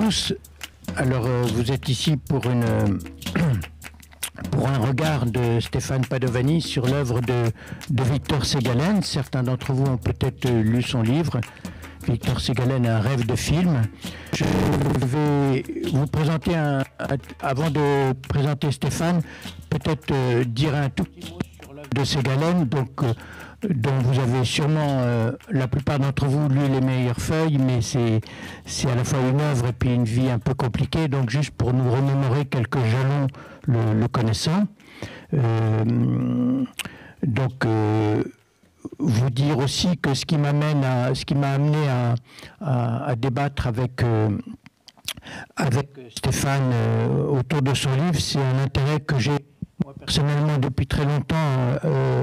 tous. Alors, vous êtes ici pour pour un regard de Stéphane Padovani sur l'œuvre de Victor Ségalen. Certains d'entre vous ont peut-être lu son livre. Victor Ségalen, un rêve de film. Je vais vous présenter, avant de présenter Stéphane, peut-être dire un tout petit mot sur l'œuvre de Ségalen, dont vous avez sûrement, la plupart d'entre vous, lu Les Meilleures Feuilles, mais c'est à la fois une œuvre et puis une vie un peu compliquée. Donc juste pour nous remémorer quelques jalons le connaissant. Vous dire aussi que ce qui m'a amené à débattre avec Stéphane autour de son livre, c'est un intérêt que j'ai moi personnellement depuis très longtemps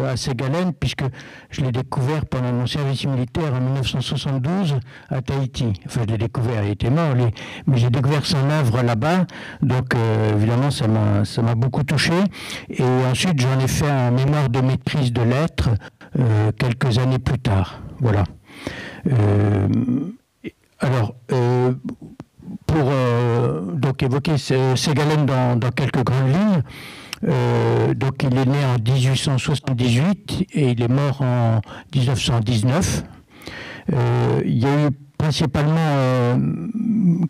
à Ségalen, puisque je l'ai découvert pendant mon service militaire en 1972 à Tahiti. Enfin, je l'ai découvert, il était mort, mais j'ai découvert son œuvre là-bas, donc évidemment ça m'a beaucoup touché. Et ensuite j'en ai fait un mémoire de maîtrise de lettres quelques années plus tard. Voilà. Pour donc évoquer Ségalen dans quelques grandes lignes, donc il est né en 1878 et il est mort en 1919. Il y a eu principalement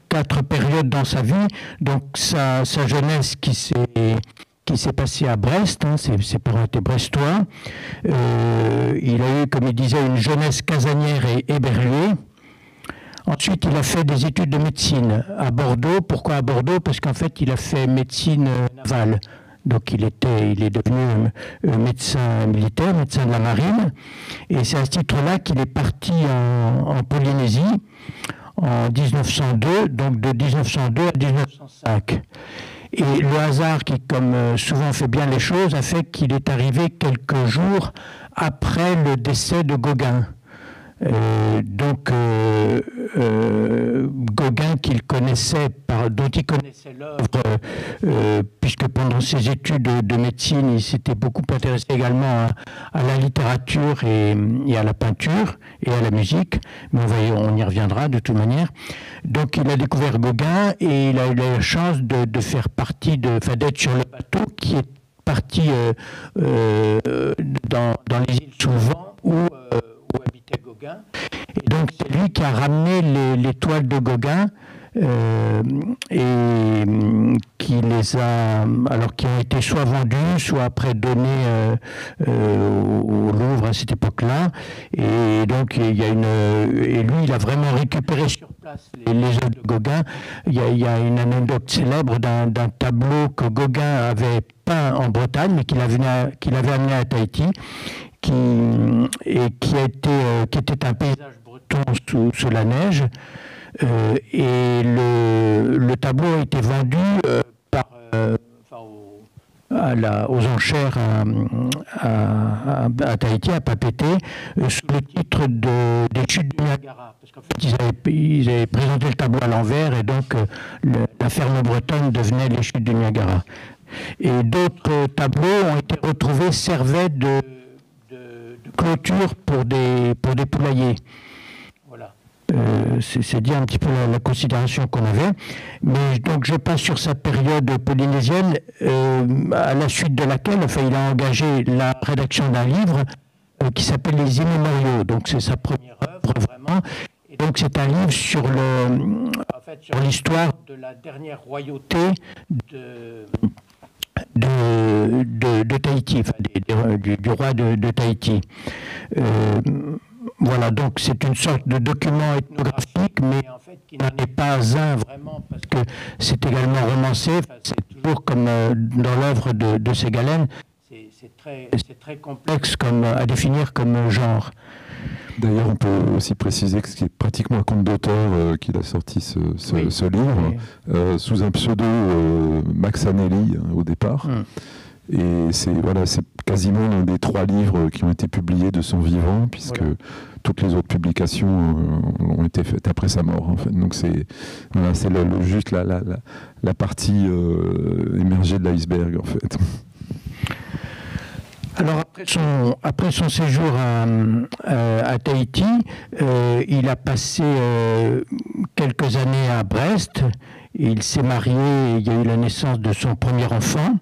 4 périodes dans sa vie. Donc sa jeunesse qui s'est passée à Brest, hein, ses parents étaient brestois. Il a eu, comme il disait, une jeunesse casanière et éberluée. Ensuite, il a fait des études de médecine à Bordeaux. Pourquoi à Bordeaux? Parce qu'en fait, il a fait médecine navale. Donc il est devenu médecin militaire, médecin de la marine. Et c'est à ce titre-là qu'il est parti en Polynésie en 1902, donc de 1902 à 1905. Et le hasard qui, comme souvent fait bien les choses, a fait qu'il est arrivé quelques jours après le décès de Gauguin. Gauguin dont il connaissait l'œuvre, puisque pendant ses études de médecine, il s'était beaucoup intéressé également à la littérature et à la peinture et à la musique, mais on y reviendra de toute manière. Donc il a découvert Gauguin et il a eu la chance de faire partie d'être sur le bateau qui est parti dans les îles sous le vent où habitait Gauguin. Et donc c'est lui qui a ramené les toiles de Gauguin et qui ont été soit vendues, soit après données au Louvre à cette époque-là. Et donc et lui il a vraiment récupéré sur place les œuvres de Gauguin. Il y a une anecdote célèbre d'un tableau que Gauguin avait peint en Bretagne, mais qu'il avait amené à Tahiti, qui était un paysage breton sous la neige. Et le tableau a été vendu aux enchères à Tahiti, à Papeete, sous le titre des chutes du Niagara. Parce qu'en fait, ils avaient présenté le tableau à l'envers et donc la ferme bretonne devenait les chutes du Niagara. Et d'autres tableaux ont été retrouvés, servaient de clôture pour des poulaillers. Voilà. C'est dire un petit peu la considération qu'on avait. Mais donc je passe sur sa période polynésienne, à la suite de laquelle il a engagé la rédaction d'un livre qui s'appelle Les Immémoriaux. Donc c'est sa première œuvre vraiment. Et donc c'est un livre sur l'histoire de la dernière royauté de Tahiti, du roi de Tahiti. Voilà, donc c'est une sorte de document ethnographique, mais en fait qui n'en est pas un vraiment, parce que c'est également romancé. C'est toujours comme dans l'œuvre de Ségalen, c'est très complexe à définir comme genre. D'ailleurs, on peut aussi préciser que c'est pratiquement un conte d'auteur qu'il a sorti ce livre, sous un pseudo Max Anelli au départ. Et c'est quasiment l'un des 3 livres qui ont été publiés de son vivant, puisque toutes les autres publications ont été faites après sa mort. En fait. Donc c'est juste la partie émergée de l'iceberg, en fait. Alors après son séjour à Tahiti, il a passé quelques années à Brest. Il s'est marié, il y a eu la naissance de son premier enfant.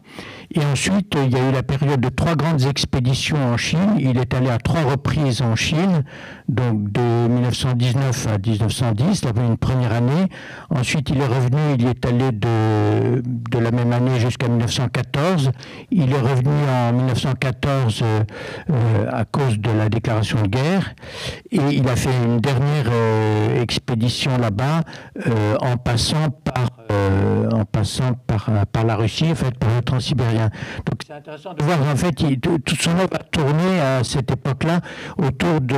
Et ensuite, il y a eu la période de 3 grandes expéditions en Chine. Il est allé à 3 reprises en Chine, donc de 1919 à 1910, la première année. Ensuite, il est revenu, il y est allé de la même année jusqu'à 1914. Il est revenu en 1914 à cause de la déclaration de guerre. Et il a fait une dernière expédition là-bas en passant par la Russie, en fait, par le Transsibérien. Donc c'est intéressant de voir en fait toute son œuvre a tourné à cette époque-là autour du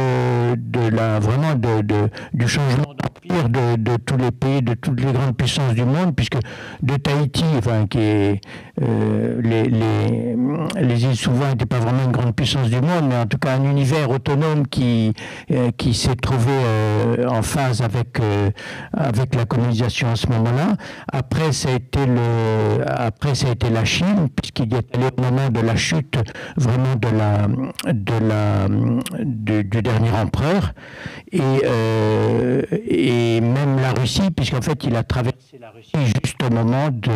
changement d'empire de tous les pays, de toutes les grandes puissances du monde, puisque de Tahiti, enfin qui est les îles souvent n'étaient pas vraiment une grande puissance du monde, mais en tout cas un univers autonome qui s'est trouvé en phase avec la colonisation à ce moment-là. Après ça a été la Chine, puisqu'il est allé au moment de la chute vraiment du dernier empereur, et même la Russie, puisqu'en fait il a traversé la Russie juste au moment de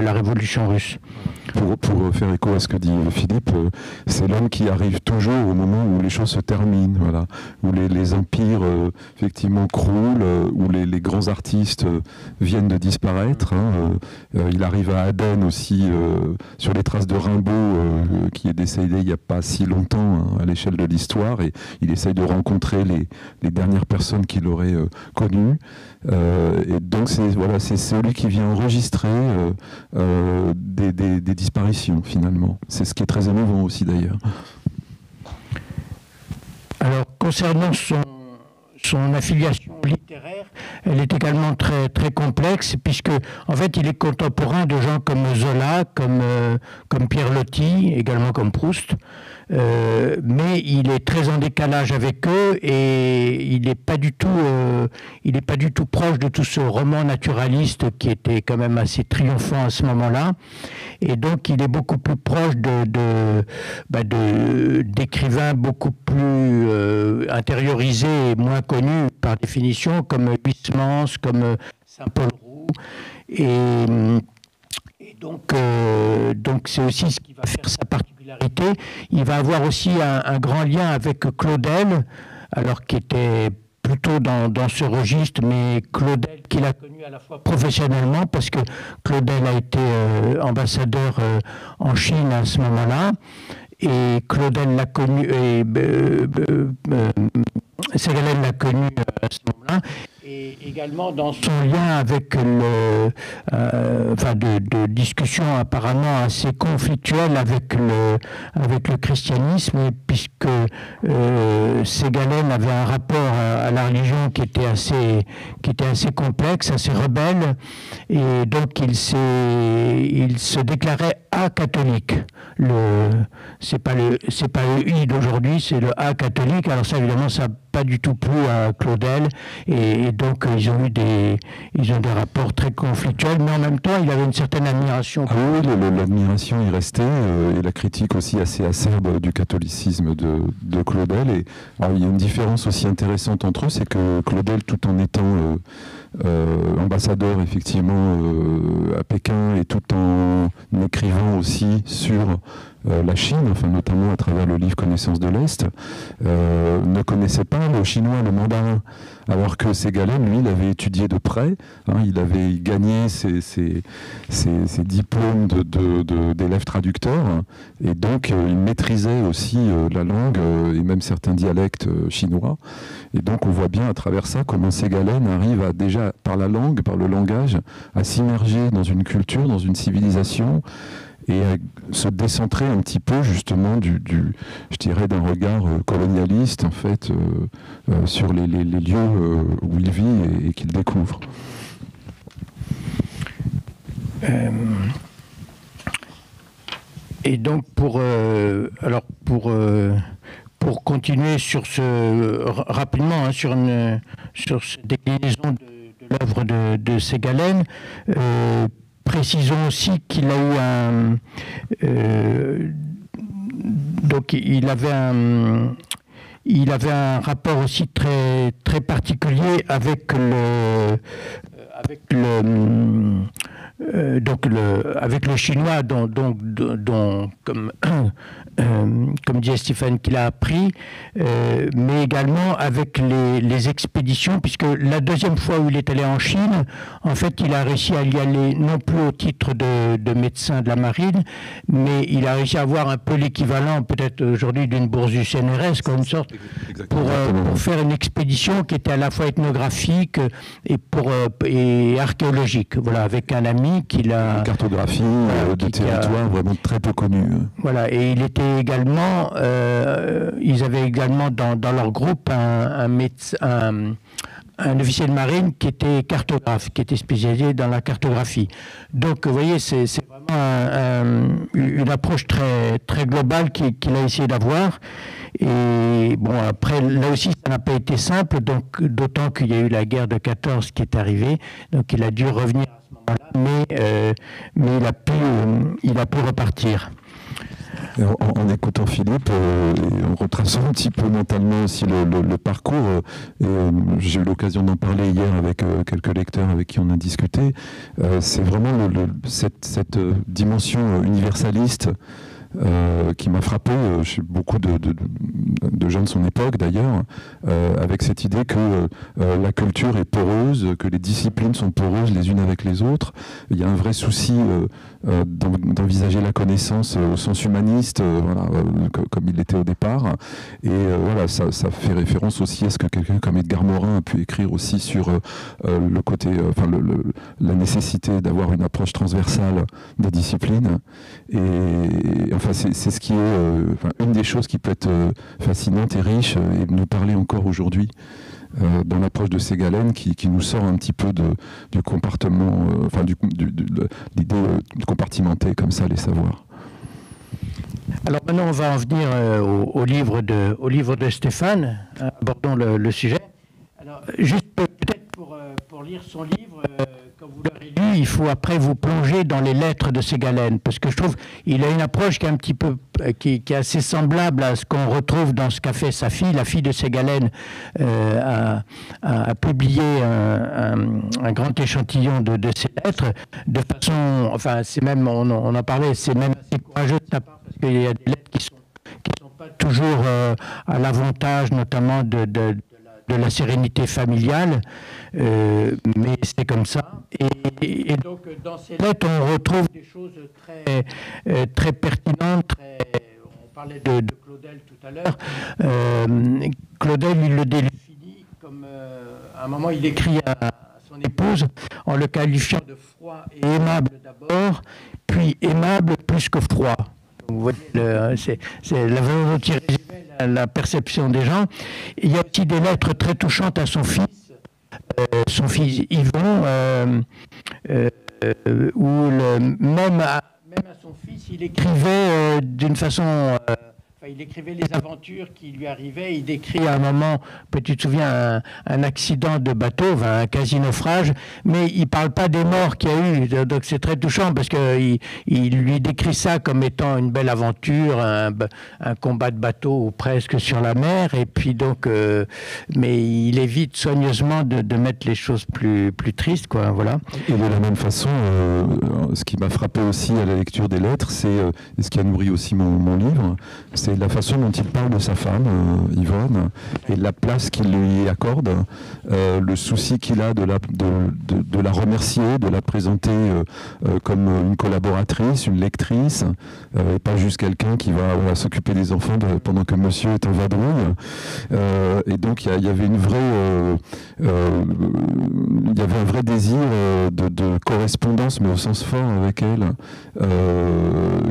la révolution russe. Pour faire écho à ce que dit Philippe, c'est l'homme qui arrive toujours au moment où les choses se terminent, voilà, où les empires effectivement croulent, où les grands artistes viennent de disparaître. Il arrive à Aden aussi, sur les traces de Rimbaud, qui est décédé il n'y a pas si longtemps à l'échelle de l'histoire, et il essaye de rencontrer les dernières personnes qu'il aurait connues. Et donc c'est celui qui vient enregistrer des disparitions finalement. C'est ce qui est très émouvant aussi d'ailleurs. Alors concernant son affiliation littéraire, elle est également très, très complexe, puisque en fait il est contemporain de gens comme Zola, comme Pierre Loti, également comme Proust. Mais il est très en décalage avec eux, et il n'est pas du tout proche de tout ce roman naturaliste qui était quand même assez triomphant à ce moment-là. Et donc il est beaucoup plus proche d'écrivains beaucoup plus intériorisés et moins connus par définition, comme Huysmans, comme Saint-Paul Roux. Et donc c'est aussi ce qui va faire sa particularité. Il va avoir aussi un grand lien avec Claudel, alors qui était plutôt dans ce registre, mais Claudel qu'il a connu à la fois professionnellement, parce que Claudel a été ambassadeur en Chine à ce moment-là, et Claudel l'a connu, et Ségalen l'a connu à ce moment-là, et également dans son lien avec de discussions apparemment assez conflictuelles avec le christianisme, puisque Ségalen avait un rapport à la religion qui était assez complexe, assez rebelle, et donc il se déclarait catholique. C'est pas le I d'aujourd'hui, c'est le A catholique. Alors ça, évidemment, ça n'a pas du tout plu à Claudel, et donc ils ont des rapports très conflictuels, mais en même temps il avait une certaine admiration. Ah oui, l'admiration y restait, et la critique aussi assez acerbe du catholicisme de Claudel. Et alors, il y a une différence aussi intéressante entre eux, c'est que Claudel, tout en étant ambassadeur effectivement à Pékin, et tout en écrivant aussi sur la Chine, enfin notamment à travers le livre Connaissance de l'Est, ne connaissait pas le chinois, le mandarin, alors que Ségalen, lui, il avait étudié de près, il avait gagné ses diplômes d'élève traducteur, et donc il maîtrisait aussi la langue et même certains dialectes chinois. Et donc on voit bien à travers ça comment Ségalen arrive à déjà, par la langue, par le langage, à s'immerger dans une culture, dans une civilisation, et à se décentrer un petit peu justement je dirais, d'un regard colonialiste en fait sur les lieux où il vit et qu'il découvre. Et donc pour continuer rapidement sur cette déclinaison de l'œuvre de Ségalen, précisons aussi qu'il a eu donc il avait un rapport aussi très, très particulier avec avec le chinois, comme disait Stéphane, qu'il a appris, mais également avec les expéditions, puisque la deuxième fois où il est allé en Chine, en fait, il a réussi à y aller non plus au titre de médecin de la marine, mais il a réussi à avoir un peu l'équivalent, peut-être aujourd'hui, d'une bourse du CNRS, comme une sorte, pour faire une expédition qui était à la fois ethnographique et archéologique. Voilà, avec un ami qu'il a... Une cartographie de territoire vraiment très peu connue. Voilà, et il était également, ils avaient également dans leur groupe un officier de marine qui était cartographe, qui était spécialisé dans la cartographie. Donc, vous voyez, c'est vraiment une approche très, très globale qu'il a essayé d'avoir. Et bon, après, là aussi, ça n'a pas été simple, donc d'autant qu'il y a eu la guerre de 14 qui est arrivée, donc il a dû revenir à ce moment-là, mais il a pu repartir. En écoutant Philippe, et en retraçant un petit peu mentalement aussi le parcours, j'ai eu l'occasion d'en parler hier avec quelques lecteurs avec qui on a discuté, c'est vraiment cette dimension universaliste qui m'a frappé chez beaucoup de gens de son époque d'ailleurs, avec cette idée que la culture est poreuse, que les disciplines sont poreuses les unes avec les autres. Il y a un vrai souci d'envisager la connaissance au sens humaniste, comme il l'était au départ. Et voilà, ça fait référence aussi à ce que quelqu'un comme Edgar Morin a pu écrire aussi sur le côté, la nécessité d'avoir une approche transversale des disciplines. Et enfin, c'est ce qui est une des choses qui peut être fascinante et riche et nous parler encore aujourd'hui dans l'approche de Ségalen qui nous sort un petit peu du compartiment, l'idée de compartimenter comme ça les savoirs. Alors maintenant on va en venir au livre de Stéphane, abordons le sujet. Alors juste peut-être pour lire son livre, quand vous l'aurez lu, il faut après vous plonger dans les lettres de Ségalen, parce que je trouve qu'il a une approche qui est un petit peu, qui est assez semblable à ce qu'on retrouve dans ce qu'a fait sa fille. La fille de Ségalen a publié un grand échantillon de ses lettres, de façon, enfin c'est même, on en parlait, c'est même assez courageux de sa part, parce qu'il y a des lettres qui sont pas toujours à l'avantage, notamment de la sérénité familiale, mais c'est comme ça. Et donc, dans ces lettres, on retrouve des choses très pertinentes. On parlait de Claudel tout à l'heure. Claudel, il le définit comme... à un moment, il écrit à son épouse, en le qualifiant de froid et aimable d'abord, puis aimable plus que froid. Vous voyez, c'est la façon dont il résume la perception des gens. Il y a aussi des lettres très touchantes à son fils Yvon, où même à son fils, il écrivait d'une façon... il écrivait les aventures qui lui arrivaient. Il décrit à un moment, tu te souviens, un accident de bateau, un quasi-naufrage, mais il ne parle pas des morts qu'il y a eu. Donc c'est très touchant parce qu'il lui décrit ça comme étant une belle aventure, un combat de bateau ou presque sur la mer. Et puis donc, mais il évite soigneusement de mettre les choses plus tristes, quoi. Voilà. Et de la même façon, ce qui m'a frappé aussi à la lecture des lettres, c'est et ce qui a nourri aussi mon livre, c'est la façon dont il parle de sa femme, Yvonne, et la place qu'il lui accorde, le souci qu'il a de la remercier, de la présenter comme une collaboratrice, une lectrice, et pas juste quelqu'un qui va s'occuper des enfants pendant que monsieur est en vadrouille. Et donc il y avait un vrai désir de correspondance, mais au sens fort avec elle.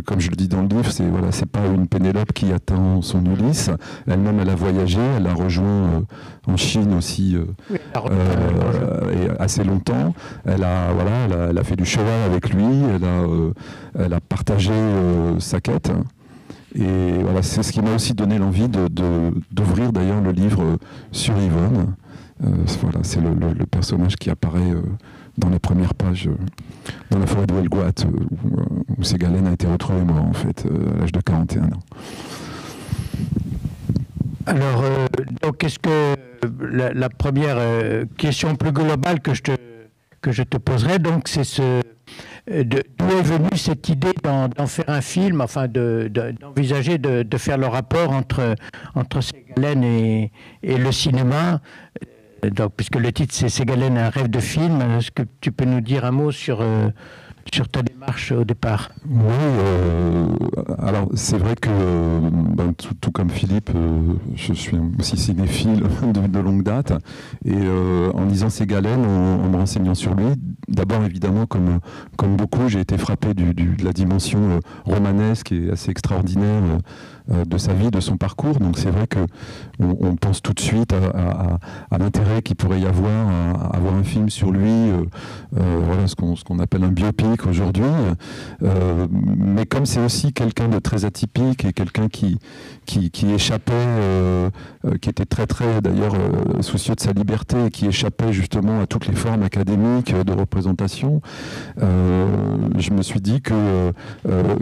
Comme je le dis dans le livre, c'est pas une Pénélope qui attend son Ulysse. Elle-même, elle a voyagé, elle a rejoint en Chine aussi et assez longtemps. Elle a fait du cheval avec lui, elle a partagé sa quête. Et voilà, c'est ce qui m'a aussi donné l'envie d'ouvrir d'ailleurs le livre sur Yvonne. Voilà, c'est le personnage qui apparaît dans les premières pages dans la forêt de Welgoat, où Ségalen a été retrouvé mort, en fait, à l'âge de 41 ans. Alors, donc, est-ce que la première question plus globale que je te poserai, donc, c'est d'où est venue cette idée d'en faire un film, enfin d'envisager de faire le rapport entre Ségalen et le cinéma, donc, puisque le titre c'est Ségalen, un rêve de film. Est-ce que tu peux nous dire un mot sur ta démarche au départ? Oui, alors c'est vrai que tout comme Philippe, je suis aussi cinéphile de longue date, et en lisant Ségalen, en me renseignant sur lui, d'abord évidemment comme beaucoup, j'ai été frappé de la dimension romanesque et assez extraordinaire de sa vie, de son parcours. Donc c'est vrai qu'on pense tout de suite à l'intérêt qu'il pourrait y avoir à avoir un film sur lui, voilà, ce qu'on appelle un biopic aujourd'hui. Mais comme c'est aussi quelqu'un de très atypique et quelqu'un qui échappait, qui était très d'ailleurs soucieux de sa liberté et qui échappait justement à toutes les formes académiques de représentation, je me suis dit que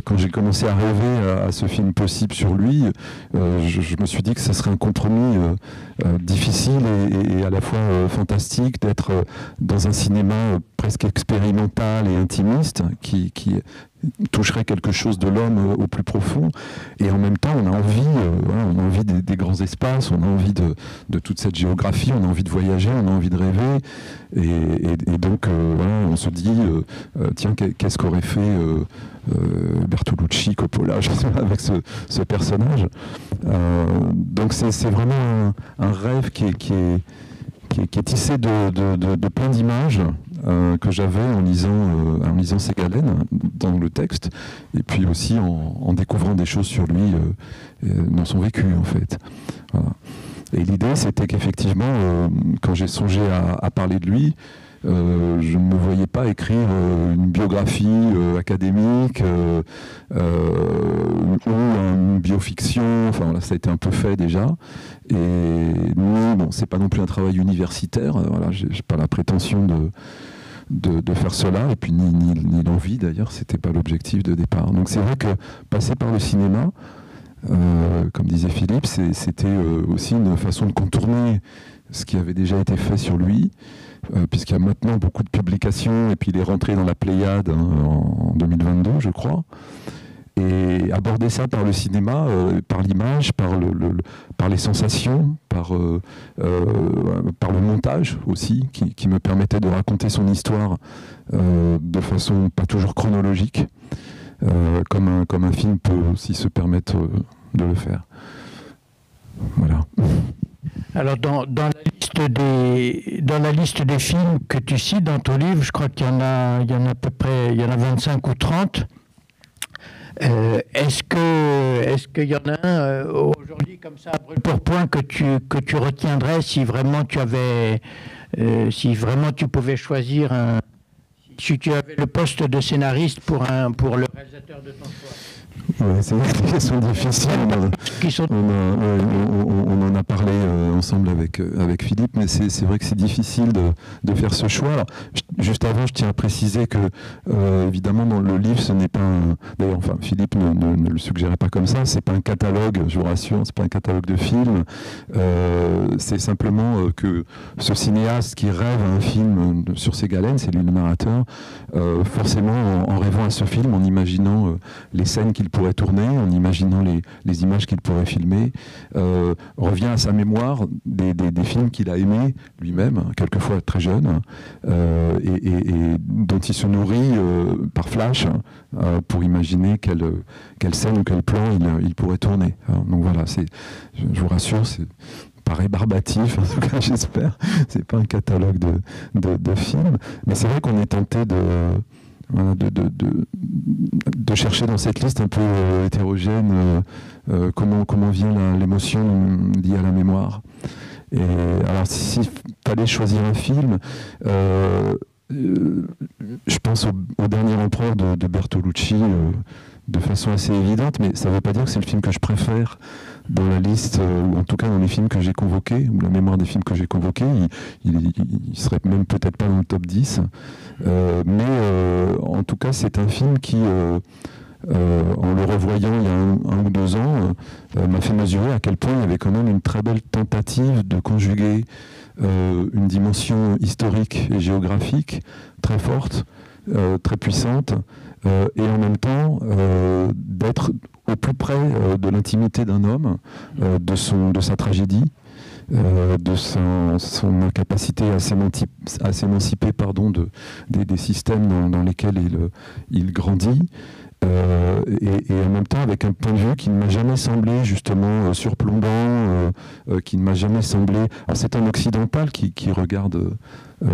quand j'ai commencé à rêver à ce film possible sur lui, je me suis dit que ce serait un compromis difficile et à la fois fantastique d'être dans un cinéma presque expérimental et intimiste qui toucherait quelque chose de l'homme au plus profond, et en même temps on a envie des grands espaces, on a envie de toute cette géographie, on a envie de voyager, on a envie de rêver, et donc voilà, on se dit tiens, qu'est-ce qu'aurait fait Bertolucci, Coppola, je sais pas, avec ce personnage. Donc c'est vraiment un rêve qui est tissé de plein d'images que j'avais en lisant Ségalen dans le texte, et puis aussi en découvrant des choses sur lui dans son vécu, en fait. Voilà. Et l'idée, c'était qu'effectivement, quand j'ai songé à parler de lui, je ne me voyais pas écrire une biographie académique ou une biofiction. Enfin, là, ça a été un peu fait déjà. Et bon, c'est pas non plus un travail universitaire. Voilà, j'ai pas la prétention de faire cela, et puis ni l'envie d'ailleurs. C'était pas l'objectif de départ. Donc c'est vrai que passer par le cinéma, comme disait Philippe, c'était aussi une façon de contourner ce qui avait déjà été fait sur lui, puisqu'il y a maintenant beaucoup de publications, et puis il est rentré dans la Pléiade en 2022, je crois. Et aborder ça par le cinéma, par l'image, par les sensations, par le montage aussi, qui me permettait de raconter son histoire de façon pas toujours chronologique, comme un film peut aussi se permettre de le faire. Voilà. Alors dans la liste des films que tu cites dans ton livre, je crois qu'il y en a à peu près, il y en a 25 ou 30. Est-ce qu'il y en a un aujourd'hui comme ça, pour point, que tu retiendrais si vraiment tu pouvais choisir si tu avais le poste de scénariste pour le réalisateur de ton choix? Ouais, c'est des questions difficiles. On en a parlé ensemble avec Philippe, mais c'est vrai que c'est difficile de faire ce choix. Alors, juste avant, je tiens à préciser que, évidemment, dans le livre, ce n'est pas d'ailleurs, enfin, Philippe ne le suggérait pas comme ça, c'est pas un catalogue, je vous rassure, c'est pas un catalogue de films. C'est simplement que ce cinéaste qui rêve à un film sur Ségalen, c'est lui le narrateur, forcément, en rêvant à ce film, en imaginant les scènes qu'il pourrait tourner, en imaginant les images qu'il pourrait filmer, revient à sa mémoire des films qu'il a aimés lui-même, quelquefois très jeune, et dont il se nourrit par flash pour imaginer quelle scène ou quel plan il pourrait tourner. Alors, donc voilà, je vous rassure, c'est pas rébarbatif, en tout cas j'espère, c'est pas un catalogue de films, mais c'est vrai qu'on est tenté de chercher dans cette liste un peu hétérogène comment vient l'émotion liée à la mémoire. Et alors s'il fallait choisir un film, je pense au Dernier Empereur de Bertolucci de façon assez évidente, mais ça ne veut pas dire que c'est le film que je préfère dans la liste, ou en tout cas dans les films que j'ai convoqués, ou la mémoire des films que j'ai convoqués. Il serait même peut-être pas dans le top 10. Mais en tout cas, c'est un film qui, en le revoyant il y a un ou 2 ans, m'a fait mesurer à quel point il y avait quand même une très belle tentative de conjuguer une dimension historique et géographique très forte, très puissante, et en même temps d'être au plus près de l'intimité d'un homme, de sa tragédie, de son incapacité à s'émanciper des systèmes dans lesquels il grandit, et en même temps avec un point de vue qui ne m'a jamais semblé justement surplombant, qui ne m'a jamais semblé... Alors c'est un occidental qui regarde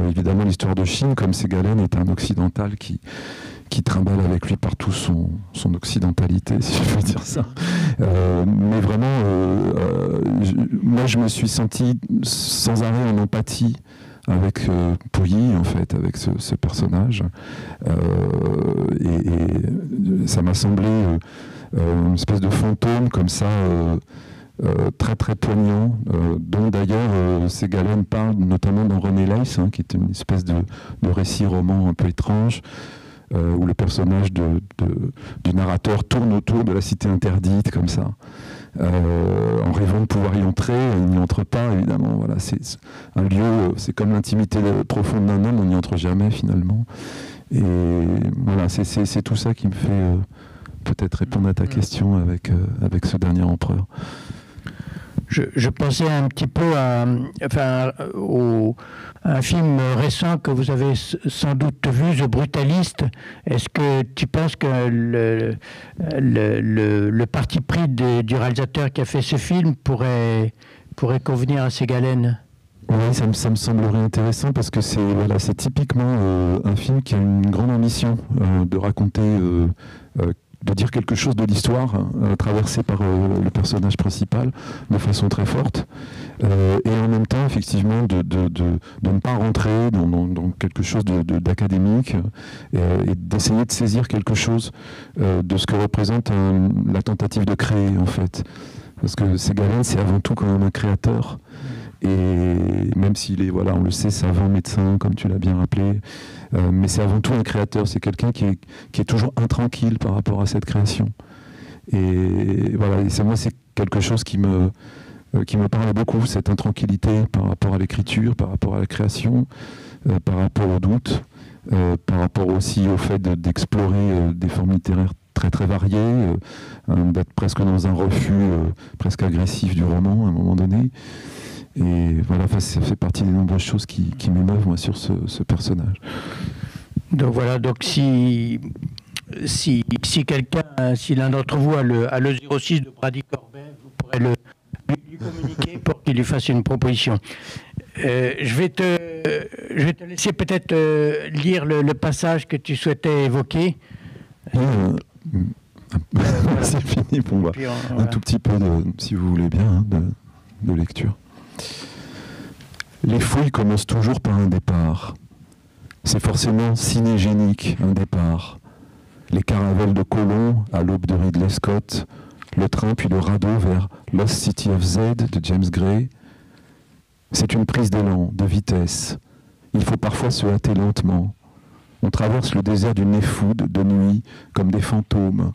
évidemment l'histoire de Chine, comme Ségalen est un occidental qui trimballe avec lui partout son occidentalité, si je peux dire ça. Mais vraiment, moi je me suis senti sans arrêt en empathie avec Pouilly, en fait, avec ce personnage. Et ça m'a semblé une espèce de fantôme comme ça, très très poignant, dont d'ailleurs Ségalen parle notamment dans René Leiss, qui est une espèce de récit roman un peu étrange, où le personnage du narrateur tourne autour de la cité interdite, comme ça, en rêvant de pouvoir y entrer. Il n'y entre pas, évidemment. Voilà, c'est un lieu, c'est comme l'intimité profonde d'un homme, on n'y entre jamais, finalement. Et voilà, c'est tout ça qui me fait peut-être répondre à ta question avec ce dernier empereur. Je pensais un petit peu à un film récent que vous avez sans doute vu, The Brutalist. Est-ce que tu penses que le parti pris du réalisateur qui a fait ce film pourrait convenir à Ségalen ? Oui, ça me semblerait intéressant parce que c'est typiquement un film qui a une grande ambition de raconter... de dire quelque chose de l'histoire traversée par le personnage principal de façon très forte, et en même temps effectivement de ne pas rentrer dans quelque chose d'académique, et d'essayer de saisir quelque chose de ce que représente la tentative de créer, en fait, parce que Ségalen c'est avant tout quand même un créateur. Et même s'il est, voilà, on le sait, savant, médecin, comme tu l'as bien rappelé, mais c'est avant tout un créateur, c'est quelqu'un qui est toujours intranquille par rapport à cette création. Et voilà, moi c'est quelque chose qui me parle beaucoup, cette intranquillité par rapport à l'écriture, par rapport à la création, par rapport au doute, par rapport aussi au fait d'explorer des formes littéraires très très variées, d'être presque dans un refus presque agressif du roman à un moment donné. Et voilà, ça fait partie des nombreuses choses qui m'émeuvent, moi, sur ce personnage. Donc voilà, donc si quelqu'un, si l'un d'entre vous a le 06 de Brady Corbet, vous pourrez lui communiquer pour qu'il lui fasse une proposition. Je vais te laisser peut-être lire le passage que tu souhaitais évoquer. C'est fini pour moi. Un tout petit peu, si vous voulez bien, de lecture. Les fouilles commencent toujours par un départ. C'est forcément cinégénique, un départ. Les caravelles de colons à l'aube de Ridley Scott, le train puis le radeau vers Lost City of Z de James Gray. C'est une prise d'élan, de vitesse. Il faut parfois se hâter lentement. On traverse le désert du Néfoud de nuit comme des fantômes,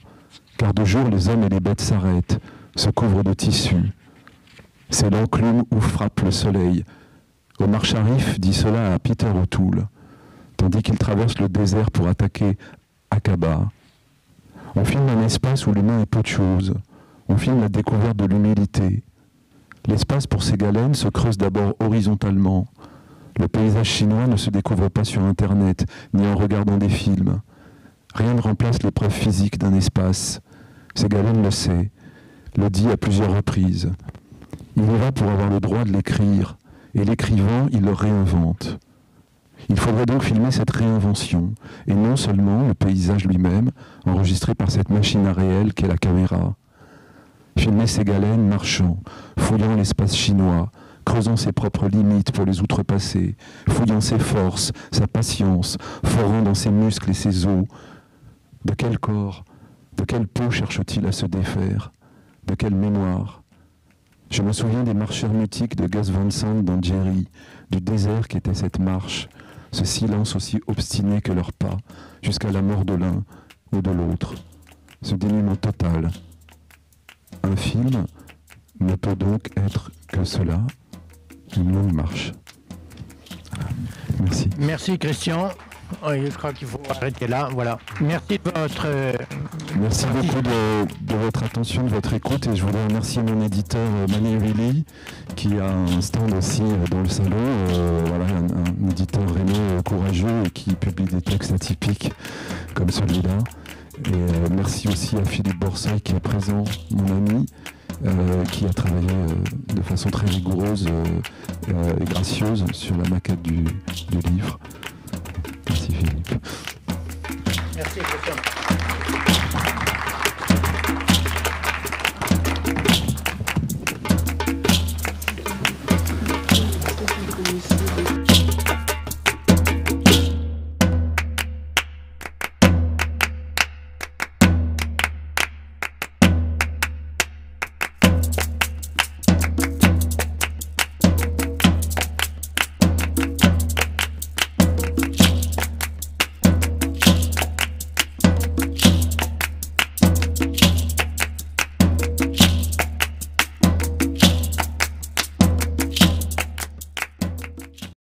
car de jour les hommes et les bêtes s'arrêtent, se couvrent de tissus. C'est l'enclume où frappe le soleil. Omar Sharif dit cela à Peter O'Toole, tandis qu'il traverse le désert pour attaquer Aqaba. On filme un espace où l'humain est peu de choses. On filme la découverte de l'humilité. L'espace pour Ségalen se creuse d'abord horizontalement. Le paysage chinois ne se découvre pas sur Internet, ni en regardant des films. Rien ne remplace l'épreuve physique d'un espace. Ségalen le sait, le dit à plusieurs reprises. Il y va pour avoir le droit de l'écrire, et l'écrivant, il le réinvente. Il faudrait donc filmer cette réinvention, et non seulement le paysage lui-même, enregistré par cette machine à réel qu'est la caméra. Filmer Ségalen marchant, fouillant l'espace chinois, creusant ses propres limites pour les outrepasser, fouillant ses forces, sa patience, forant dans ses muscles et ses os. De quel corps, de quelle peau cherche-t-il à se défaire? De quelle mémoire? Je me souviens des marches hermétiques de Gus Van Sant dans Jerry, du désert qu'était cette marche, ce silence aussi obstiné que leurs pas, jusqu'à la mort de l'un ou de l'autre, ce dénuement total. Un film ne peut donc être que cela, une longue marche. Voilà. Merci. Merci Christian. Oui, je crois qu'il faut arrêter là. Voilà. Merci de votre. Merci beaucoup de votre attention, de votre écoute, et je voudrais remercier mon éditeur Mani Willy qui a un stand aussi dans le salon. Voilà, un éditeur rénal courageux et qui publie des textes atypiques comme celui-là. Et merci aussi à Philippe Borsay qui est présent, mon ami, qui a travaillé de façon très rigoureuse et gracieuse sur la maquette du livre.